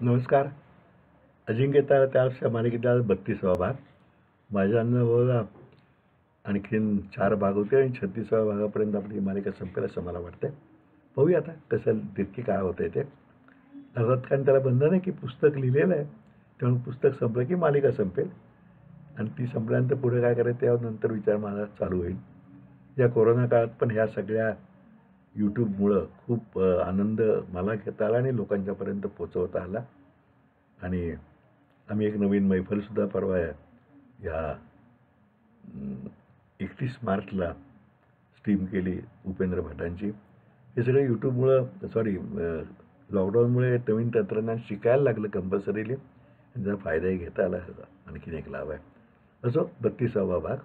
नमस्कार. अजिंक्यता त्या मालिकेचा 32वा भाग. माझ्या अनुभवाला आणखीन 4 भाग होते आणि 36व्या भागापर्यंत आपली ही मालिका संपेल असं मला वाटतंय. पाहूया आता कसं नक्की काय होतंय ते. अर्थात कारण त्याला बंधन आहे की पुस्तक लिहिलेलं आहे. त्यामुळे पुस्तक संपलं की मालिका संपेल आणि ती संपल्यानंतर पुढे काय करायचं यावर नंतर विचार माझा चालू होईल. या कोरोना काळात पण ह्या सगळ्या YouTubeमुळं खूप आनंद मला घेता आला आणि लोकांच्यापर्यंत पोहोचवता आला. आणि आम्ही एक नवीन मैफलसुद्धा परवा या 31 मार्चला स्ट्रीम केली उपेंद्र भटांची. हे सगळे यूट्यूबमुळं लॉकडाऊनमुळे नवीन तंत्रज्ञान शिकायला लागलं कंपल्सरीली आणि त्याचा फायदाही घेता आला. आणखीन एक लाभ आहे. असो 32वा भाग.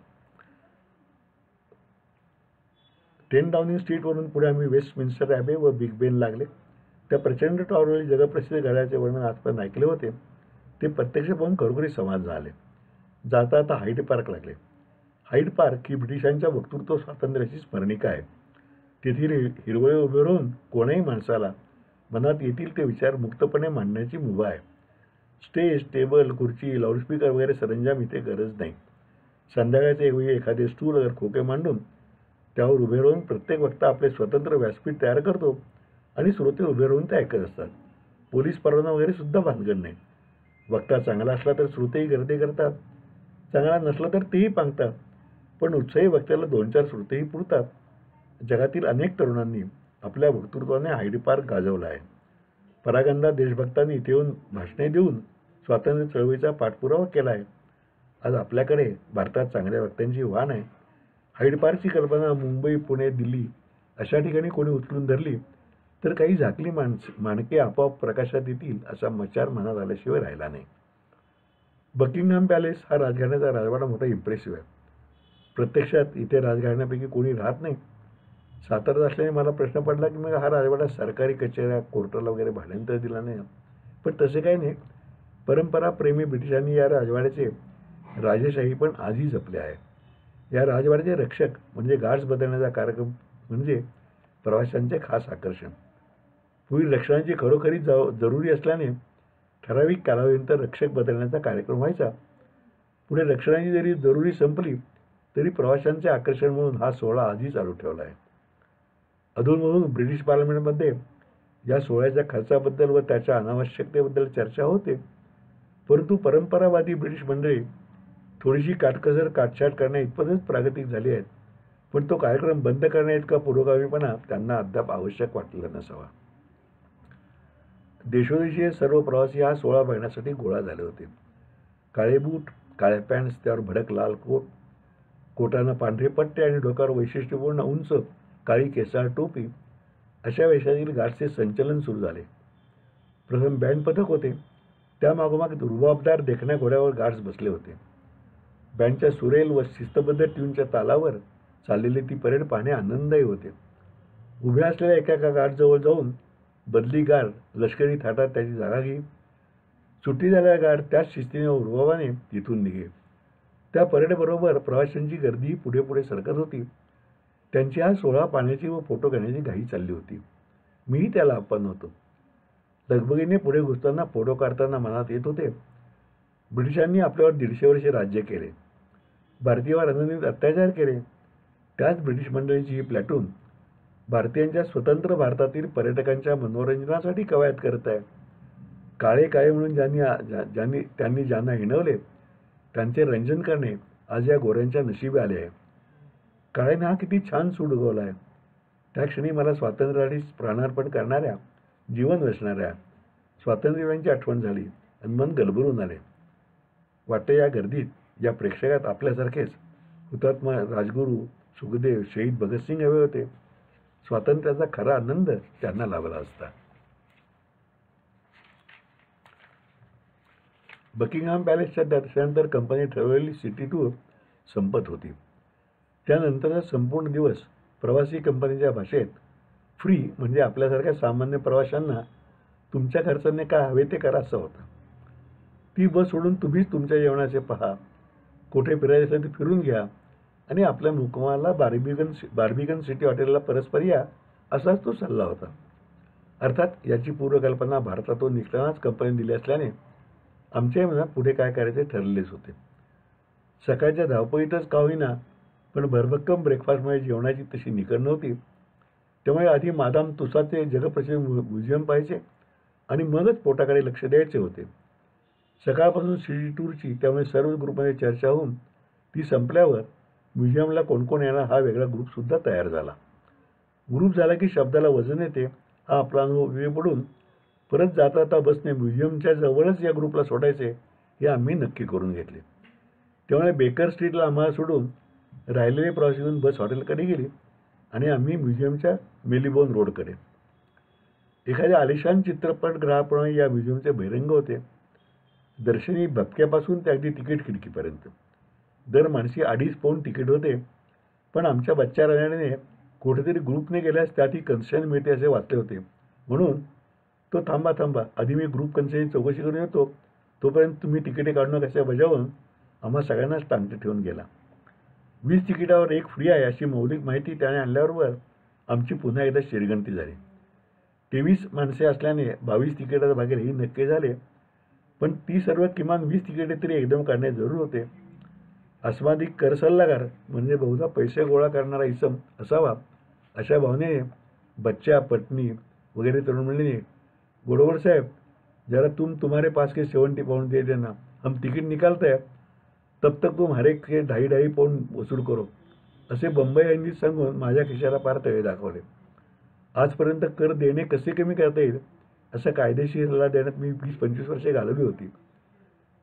10 डाउनिंग स्ट्रीटवरून पुढे आम्ही वेस्टमिन्स्टर ॲबे व बिग बेन लागले. त्या प्रचंड टॉवरवरील जगप्रसिद्ध घड्याळाचे वर्णन आजपर्यंत ऐकले होते ते प्रत्यक्ष पाहून खरोखरी समाज झाले. जाता आता हाईड पार्क लागले. हाईड पार्क ही ब्रिटिशांच्या वक्तृत्व स्वातंत्र्याची स्मरणिका आहे. तेथील हिरवळे उभे राहून कोणाही माणसाला मनात येतील ते विचार मुक्तपणे मांडण्याची मुभा आहे. स्टेज, टेबल, खुर्ची, लाऊडस्पीकर वगैरे सरंजाम इथे गरज नाही. संध्याकाळचे वेळी एखादे स्टूल अगर खोके मांडून त्यावर उभे राहून प्रत्येक वक्ता आपले स्वतंत्र व्यासपीठ तयार करतो आणि श्रोते उभे राहून ते ऐकत असतात. पोलीस परवाना वगैरे सुद्धा भानगड नाही. वक्ता चांगला असला तर श्रोतेही गर्दी करतात, चांगला नसला तर तेही पांगतात. पण उत्साही वक्त्याला 2-4 श्रोतेही पुरतात. जगातील अनेक तरुणांनी आपल्या वक्तृत्वाने हाईड पार्क गाजवला आहे. परागंदा देशभक्तांनी इथे येऊन भाषणे देऊन स्वातंत्र्य चळवळीचा पाठपुरावा केला आहे. आज आपल्याकडे भारतात चांगल्या वक्त्यांची वाण आहे. हाईड पार्कची कल्पना मुंबई, पुणे, दिल्ली अशा ठिकाणी कोणी उचलून धरली तर काही झाकली माणके आपोआप प्रकाशात येतील असा मचार मनात आल्याशिवाय राहिला नाही. बकिंगहॅम पॅलेस हा राजघराण्याचा राजवाडा मोठा इम्प्रेसिव्ह आहे. प्रत्यक्षात इथे राजघराण्यापैकी कोणी राहत नाही. साताऱ्यात असल्याने मला प्रश्न पडला की मग हा राजवाडा सरकारी कचेऱ्या, कोर्टाला वगैरे भाड्याने तर दिला नाही. पण तसे काही नाही. परंपराप्रेमी ब्रिटिशांनी या राजवाड्याचे राजेशाही पण आजही जपले आहे. या राजवाड्याचे रक्षक म्हणजे गार्ड्स बदलण्याचा कार्यक्रम म्हणजे प्रवाशांचे खास आकर्षण. पूर्वी रक्षणाची खरोखरी जरुरी असल्याने ठराविक कालावधीनंतर रक्षक बदलण्याचा कार्यक्रम व्हायचा. पुढे रक्षणाची जरी जरुरी संपली तरी प्रवाशांचे आकर्षण म्हणून हा सोहळा आजही चालू ठेवला आहे. अधूनमधून ब्रिटिश पार्लमेंटमध्ये या सोहळ्याच्या खर्चाबद्दल व त्याच्या अनावश्यकतेबद्दल चर्चा होते. परंतु परंपरावादी ब्रिटिश मंडळी थोडीशी काटछाट करण्या इतपतच प्रागतिक झाली आहेत. पण तो कार्यक्रम बंद करण्याइतका पुरोगामीपणा त्यांना अद्याप आवश्यक वाटलेला नसावा. देशोदेशी सर्व प्रवासी हा सोहळा बघण्यासाठी गोळा झाले होते. काळे बूट, काळ्या पॅन्ट्स, त्यावर भडक लाल कोट, कोटानं पांढरे पट्टे आणि डोक्यावर वैशिष्ट्यपूर्ण उंच काळी केसाळ टोपी अशा वेशातील गार्ड्सचे संचलन सुरू झाले. प्रथम बँड पथक होते. त्यामागोमाग रुबाबदार देखण्या घोड्यावर गार्ड्स बसले होते. बँडच्या सुरेल व शिस्तबद्ध ट्यूनच्या तालावर चाललेली ती परेड पाहणे आनंददायी होते. उभ्या असलेल्या एका गार्डजवळ जाऊन बदली गार्ड लष्करी थाटात त्याची जागा घे. सुट्टी झालेला गार्ड त्याच शिस्तीने व रुबाबाने तिथून निघे. त्या परेडबरोबर प्रवाशांची गर्दी पुढे पुढे सरकत होती. त्यांची हा सोहळा पाहण्याची व फोटो घेण्याची घाई चालली होती. मीही त्याला आपण होतो. लगबगीने पुढे घुसताना फोटो काढताना मनात येत होते, ब्रिटिशांनी आपल्यावर 150 वर्षे राज्य केले, भारतीयावर अनन्वित अत्याचार केले. त्याच ब्रिटिश मंडळीची ही प्लॅटून भारतीयांच्या स्वतंत्र भारतातील पर्यटकांच्या मनोरंजनासाठी कवायत करत आहे. काळे काळे म्हणून त्यांनी ज्यांना हिणवले त्यांचे रंजन करणे आज या गोऱ्यांच्या नशिबी आले आहे. काळ्याने हा किती छान सूड उगवला आहे. त्या क्षणी मला स्वातंत्र्यासाठी प्राणार्पण करणाऱ्या, जीवन वेचणाऱ्या स्वातंत्र्यवीरांची आठवण झाली आणि मन गलबरून आले. वाटते या गर्दीत या प्रेक्षकात आपल्यासारखेच हुतात्मा राजगुरू, सुखदेव, शहीद भगतसिंग हवे होते. स्वातंत्र्याचा खरा आनंद त्यांना लाभला असता. बकिंगहॅम पॅलेसच्या दर्शनानंतर कंपनी ठरवलेली सिटी टूर संपत होती. त्यानंतरचा संपूर्ण दिवस प्रवासी कंपनीच्या भाषेत फ्री म्हणजे आपल्यासारख्या सामान्य प्रवाशांना तुमच्या खर्चाने काय हवे ते करा असा होता. ती बस सोडून तुम्हीच तुमच्या जेवणाचे पहा, कुठे फिरायचं असेल तर फिरून घ्या आणि आपल्या मुक्कामाला बार्बिकन सिटी हॉटेलला परस्पर या असाच तो सल्ला होता. अर्थात याची पूर्वकल्पना भारतातून निघतानाच कंपनीने दिली असल्याने आमच्याही मनात पुढे काय करायचे ठरलेलेच होते. सकाळच्या धावपळीतच का होईना पण भरभक्कम ब्रेकफास्टमुळे जेवणाची तशी निकड नव्हती. त्यामुळे आधी मादाम तुसाचे जगप्रसिद्ध म्युझियम पाहायचे आणि मगच पोटाकडे लक्ष द्यायचे होते. सकाळपासून सिटी टूरची त्यामुळे सर्व ग्रुपमध्ये चर्चा होऊन ती संपल्यावर म्युझियमला कोण कोण येणार हा वेगळा ग्रुपसुद्धा तयार झाला. ग्रुप झाला की शब्दाला वजन येते हा आपला अनुभव वेळ पडून परत जाता जाता बसने म्युझियमच्या जवळच या ग्रुपला सोडायचे हे आम्ही नक्की करून घेतले. त्यामुळे बेकर स्ट्रीटला आम्हाला सोडून राहिलेले प्रवासी घेऊन बस हॉटेलकडे गेली आणि आम्ही म्युझियमच्या मेलीबोन रोडकडे. एखाद्या आलिशान चित्रपटगृहाप्रमाणे या म्युझियमचे बहिरंग होते. दर्शनी भपक्यापासून ते अगदी तिकीट खिडकीपर्यंत दर माणसी 2.5 पाऊंड तिकीट होते. पण आमच्या बच्चा राजाने कुठेतरी ग्रुपने गेल्यास त्यातही कन्सेशन मिळते असे वाचले होते, म्हणून तो थांबा आधी मी ग्रुप कन्सेशन चौकशी करून येतो, तोपर्यंत तुम्ही तिकिटे काढू नका अशा बजावून आम्हा सगळ्यांनाच टांगते ठेवून गेला. 20 तिकिटावर एक फ्री आहे अशी मौलिक माहिती त्याने आणल्याबरोबर आमची पुन्हा एकदा शिरगंती झाली. 23 माणसे असल्याने 22 तिकिटात भागेल हे नक्की झाले, पण ती सर्व किमान 20 तिकिटे तरी एकदम काढणे जरूर होते. अस्मादिक कर सल्लागार म्हणजे बहुधा पैसे गोळा करणारा इसम असावा अशा भावनेने बच्चा पत्नी वगैरे तरुण मंडळीने, गोडवर साहेब जरा तुम्हारे पास के 70 पाउंड दे देना, हम तिकीट निकालते हैं, तब तक तुम हर एक के 2.5 पाउंड वसूल करो असे बंबई हिंदीत सांगून माझ्या खिशाला पार तळे दाखवले. आजपर्यंत कर देणे कसे कमी करता येईल असा कायदेशीर सल्ला देण्यात मी 20-25 वर्षे घालवली होती.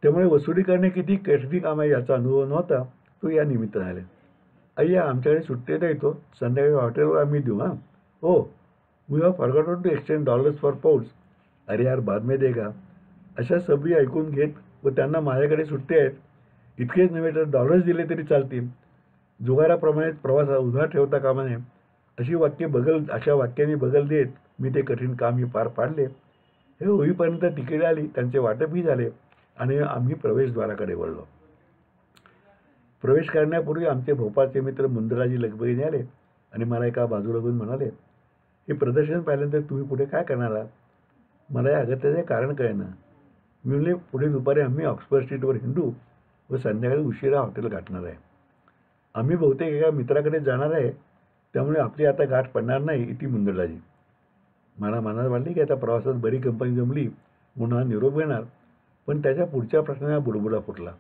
त्यामुळे वसुली करणे किती कठीण काम आहे याचा अनुभव नव्हता तो या निमित्ताने आले. अय्या आमच्याकडे सुट्टे द्यायचो, संध्याकाळी हॉटेलवर आम्ही देऊ. हां हो, we have forgotten to exchange dollars for pounds. अरे यार बाद में देगा. अशा सभी ऐकून घेत व त्यांना माझ्याकडे सुट्टे आहेत इतकेच नव्हे तर डॉलर्स दिले तरी चालतील जुगाराप्रमाणे प्रवास उधार ठेवता कामा नये अशा वाक्यांनी बगल देत मी ते कठीण कामही पार पाडले. हे होईपर्यंत तिकीट आली, त्यांचे वाटपही झाले आणि आम्ही प्रवेशद्वाराकडे वळलो. प्रवेश करण्यापूर्वी आमचे भोपाळचे मित्र मुंदराजी लगबगीने आले आणि मला एका बाजूला घेऊन म्हणाले, हे प्रदर्शन पाहिल्यानंतर तुम्ही पुढे काय करणार आहात? मला या अगत्याचे कारण कळेना. मी म्हणले, पुढे दुपारी आम्ही ऑक्सफर्ड स्ट्रीटवर हिंडू व संध्याकाळी उशिरा हॉटेल गाठणार आहे. आम्ही बहुतेक एका मित्राकडे जाणार आहे, त्यामुळे आपली आता गाठ पडणार नाही इति मुंदराजी. मला मनात वाटली की आता प्रवासात बरी कंपनी जमली म्हणून हा निरोप घेणार, पण त्याच्या पुढच्या प्रश्नाला बुडबुडा फुटला.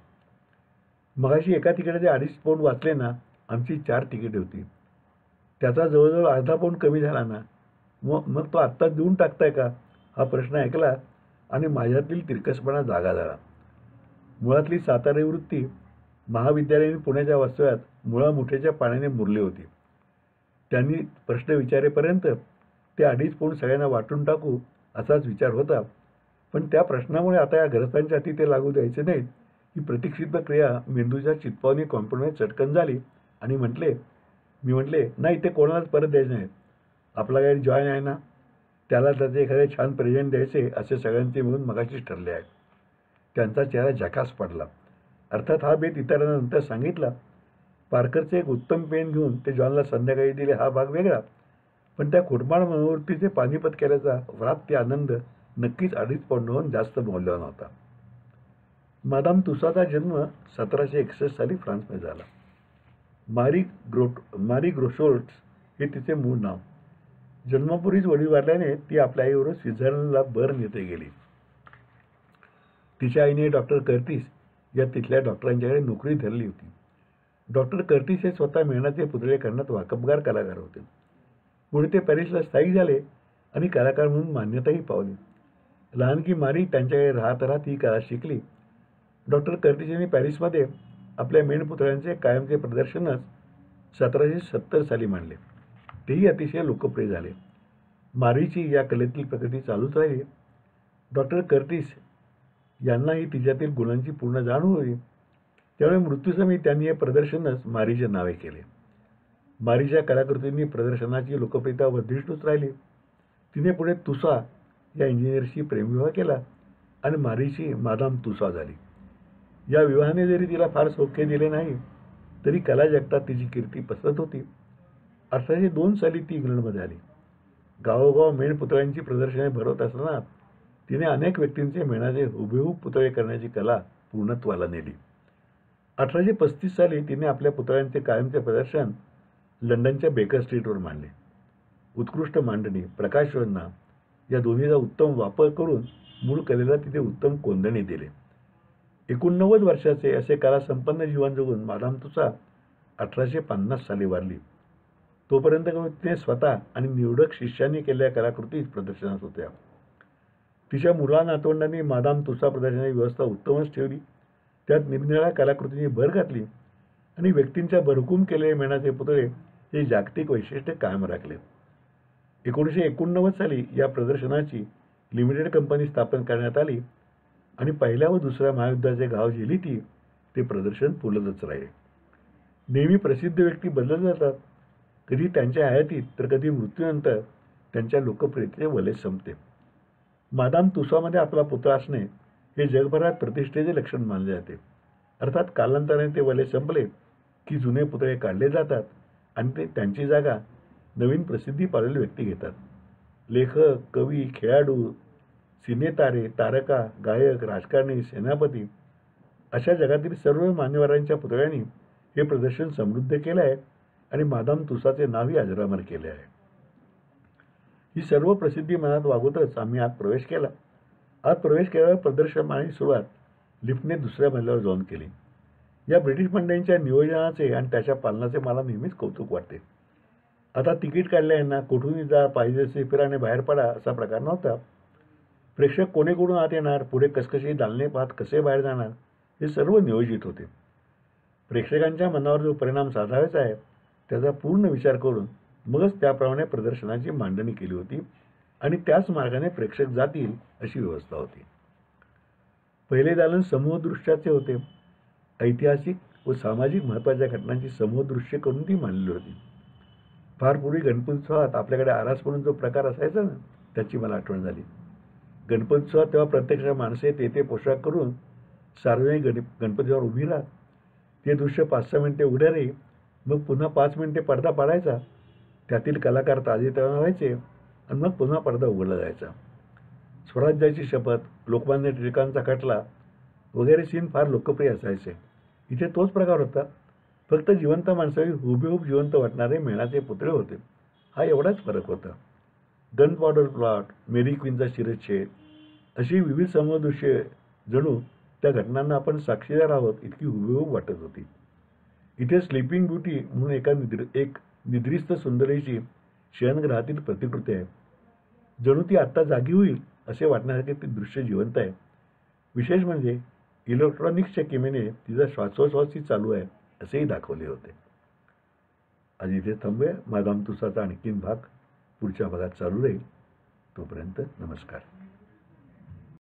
मगाशी एका तिकिटाचे 2.5 पाऊंड वाचले ना, आमची 4 तिकीटे होती. त्याचा जवळजवळ अर्धा पाऊंड कमी झाला ना, मग तो आत्ताच देऊन टाकताय का हा प्रश्न ऐकला आणि माझ्यातील तिरकसपणा जागा झाला. मुळातली सातारी वृत्ती महाविद्यालयाने पुण्याच्या वास्तव्यात मुळामुठेच्या पाण्याने मुरली होती. त्यांनी प्रश्न विचारेपर्यंत ते 2.5 पाऊंड सगळ्यांना वाटून टाकू असाच विचार होता, पण त्या प्रश्नामुळे आता या ग्रस्तांच्या हाती ते लागू द्यायचे नाहीत ही प्रतिक्षिप्त क्रिया मेंदूच्या चित्पावनी कॉम्प्युटरने चटकन झाली आणि मी म्हटले नाही, ते कोणालाच परत द्यायचे नाहीत. आपला काही जॉईन आहे ना, त्याला त्याचे एखादे छान प्रेझेंट द्यायचे असे सगळ्यांचे मिळून मगाशीच ठरले आहे. त्यांचा चेहरा झकास पडला. अर्थात हा बेत इतरांना नंतर सांगितला. पार्करचे एक उत्तम पेन घेऊन ते जॉनला संध्याकाळी दिले हा भाग वेगळा, पण त्या खोटमाळ मनोवृत्तीचे पानिपत केल्याचा व्रात्य आनंद नक्कीच 2.5 पाऊंडहून जास्त मौल्यवान होता. मादाम तुसाचा जन्म 1761 साली फ्रान्समध्ये झाला. मारी ग्रोशोल्ट्स हे तिचे मूळ नाव. जन्मापूर्वीच वडील वारल्याने ती आपल्या आईबरोबर स्वित्झर्लंडला बर्न येथे गेली. तिच्या आईने डॉक्टर कर्टिस या तिथल्या डॉक्टरांच्याकडे नोकरी धरली होती. डॉक्टर कर्टिस हे स्वतः मेणाचे पुतळे करण्यात वाकबगार कलाकार होते. पुढे ते पॅरिसला स्थायिक झाले आणि कलाकार म्हणून मान्यताही पावली. लहानकी मारी त्यांच्याकडे राहत राहत ही कला शिकली. डॉक्टर कर्टिस यांनी पॅरिसमध्ये आपल्या मेणपुतळ्यांचे कायमचे प्रदर्शनच 1770 साली मांडले. तेही अतिशय लोकप्रिय झाले. मारीची या कलेतील प्रगती चालूच राहिली. डॉक्टर कर्टिस यांनाही तिच्यातील गुणांची पूर्ण जाणीव होती. त्यामुळे मृत्यूसमयी त्यांनी हे प्रदर्शनच मारीचे नावे केले. मारीच्या कलाकृतींनी प्रदर्शनाची लोकप्रियता वर्धिष्ठूच राहिली. तिने पुढे तुसा या इंजिनियरशी प्रेमविवाह केला आणि मारीची मादाम तुसा झाली. या विवाहाने जरी तिला फार सौख्य दिले नाही तरी कला जगतात तिची कीर्ती पसरत होती. 1802 साली ती इंग्लंडमध्ये आली. गावोगाव मेण पुतळ्यांची प्रदर्शने भरवत असताना तिने अनेक व्यक्तींचे मेणाचे हुबेहूब पुतळे करण्याची कला पूर्णत्वाला नेली. 1835 साली तिने आपल्या पुतळ्यांचे कायमचे प्रदर्शन लंडनच्या बेकर स्ट्रीटवर मांडले. उत्कृष्ट मांडणी, प्रकाशयोजना या दोन्हीचा उत्तम वापर करून मूळ कलेला तिथे उत्तम कोंदणी दिले. 89 वर्षाचे असे कलासंपन्न जीवन जगून मादाम तुसा 1850 साली वारली. तोपर्यंत तिने स्वतः आणि निवडक शिष्यांनी केलेल्या कलाकृती प्रदर्शनात होत्या. तिच्या मुला नातवंडांनी मादाम तुसा प्रदर्शनाची व्यवस्था उत्तमच ठेवली. त्यात निरनिराळ्या कलाकृतींनी भर घातली आणि व्यक्तींच्या भरकून केलेले मेणाचे पुतळे हे जागतिक वैशिष्ट्य कायम राखले. 1989 साली या प्रदर्शनाची लिमिटेड कंपनी स्थापन करण्यात आली आणि पहिल्या व दुसऱ्या महायुद्धाचे घाव झेली ते प्रदर्शन फुलतच राहिले. नेहमी प्रसिद्ध व्यक्ती बदलत जातात, कधी त्यांच्या हयातीत तर कधी मृत्यूनंतर त्यांच्या लोकप्रियतेचे वलय संपते. मादाम तुसामध्ये आपला पुतळा असणे हे जगभरात प्रतिष्ठेचे लक्षण मानले जाते. अर्थात कालांतराने ते वलय संपले की जुने पुतळे काढले जातात आणि ते त्यांची जागा नवीन प्रसिद्धी पावलेले व्यक्ती घेतात. लेखक, कवी, खेळाडू, सिनेतारे, तारका, गायक, राजकारणी, सेनापती अशा जगातील सर्व मान्यवरांच्या पुतळ्यांनी हे प्रदर्शन समृद्ध केले आहे आणि मादाम तुसाचे नावही अजरामर केले आहे. ही सर्व प्रसिद्धी मनात वागवतच आम्ही आत प्रवेश केला. आत प्रवेश केल्यावर प्रदर्शनाची सुरुवात लिफ्टने दुसऱ्या मजल्यावर जाऊन केली. या ब्रिटिश मंडळींच्या नियोजनाचे आणि त्याच्या पालनाचे मला नेहमीच कौतुक वाटते. आता तिकीट काढल्यानं कुठूनही जा, पाहिजे असे फिराने बाहेर पडा असा प्रकार नव्हता. प्रेक्षक कोणीकडून आत येणार, पुढे कसकशी दालने पाहत कसे बाहेर जाणार हे सर्व नियोजित होते. प्रेक्षकांच्या मनावर जो परिणाम साधायचा आहे त्याचा पूर्ण विचार करून मगच त्याप्रमाणे प्रदर्शनाची मांडणी केली होती आणि त्याच मार्गाने प्रेक्षक जातील अशी व्यवस्था होती. पहिले दालन समूहदृश्याचे होते. ऐतिहासिक व सामाजिक महत्त्वाच्या घटनांची समूहदृश्य करून ती मांडली होती. फार पूर्वी गणपतीत्सवात आपल्याकडे आरास म्हणून जो प्रकार असायचा ना, त्याची मला आठवण झाली. गणपतीत्सवात तेव्हा प्रत्यक्ष माणसे ते पोशाख करून सार्वजनिक गणपतीवर उभी राहत. ते दृश्य 5-6 मिनिटे उघडे राही, मग पुन्हा 5 मिनिटे पडदा पाडायचा, त्यातील कलाकार ताजेतवाने व्हायचे आणि मग पुन्हा पडदा उघडला जायचा. स्वराज्याची शपथ, लोकमान्य टिळकांचा खटला वगैरे सीन फार लोकप्रिय असायचे. इथे तोच प्रकार होता, फक्त जिवंत माणसावी हुबेहूब जिवंत वाटणारे मेणाचे पुतळे होते. हा एवढाच फरक होता. गन पावडर प्लॉट, मेरी क्वीनचा शिरच्छेद अशी विविध समूहदृश्ये जणू त्या घटनांना आपण साक्षीदार आहोत इतकी हुबेहूब वाटत होती. इथे स्लीपिंग ब्युटी म्हणून एक निद्रिस्त सुंदरीची शयनगृहातील प्रतिकृती आहे. जणू ती आत्ता जागी होईल असे वाटण्यासारखे ते दृश्य जिवंत आहे. विशेष म्हणजे इलेक्ट्रॉनिक्सच्या किमेने तिचा श्वासोच्छ्वासही चालू आहे असेही दाखवले होते. आज इथे थांबूया. मादाम तुसाचा आणखीन भाग पुढच्या भागात चालू राहील. तोपर्यंत नमस्कार.